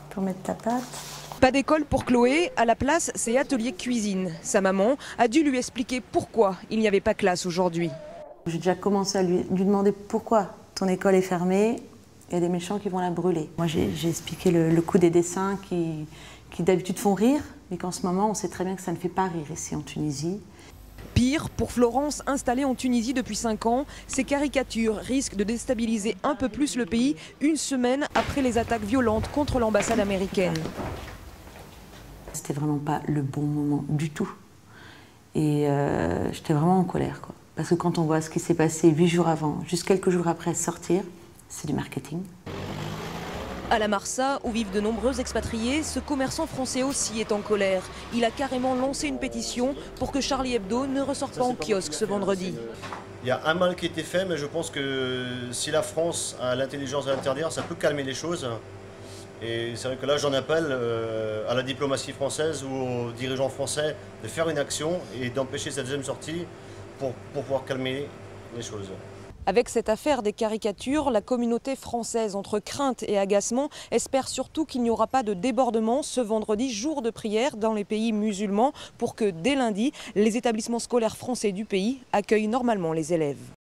Pour mettre ta pâte. Pas d'école pour Chloé, à la place c'est atelier cuisine. Sa maman a dû lui expliquer pourquoi il n'y avait pas classe aujourd'hui. J'ai déjà commencé à lui demander pourquoi ton école est fermée, il y a des méchants qui vont la brûler. Moi j'ai expliqué le coût des dessins qui d'habitude font rire, mais qu'en ce moment on sait très bien que ça ne fait pas rire ici en Tunisie. Pire, pour Florence, installée en Tunisie depuis 5 ans, ces caricatures risquent de déstabiliser un peu plus le pays une semaine après les attaques violentes contre l'ambassade américaine. C'était vraiment pas le bon moment du tout. Et j'étais vraiment en colère, quoi. Parce que quand on voit ce qui s'est passé 8 jours avant, juste quelques jours après sortir, c'est du marketing. À la Marsa, où vivent de nombreux expatriés, ce commerçant français aussi est en colère. Il a carrément lancé une pétition pour que Charlie Hebdo ne ressorte pas en kiosque ce vendredi. Il y a un mal qui a été fait, mais je pense que si la France a l'intelligence de l'interdire, ça peut calmer les choses. Et c'est vrai que là, j'en appelle à la diplomatie française ou aux dirigeants français de faire une action et d'empêcher cette deuxième sortie pour pouvoir calmer les choses. Avec cette affaire des caricatures, la communauté française, entre crainte et agacement, espère surtout qu'il n'y aura pas de débordement ce vendredi, jour de prière dans les pays musulmans, pour que dès lundi, les établissements scolaires français du pays accueillent normalement les élèves.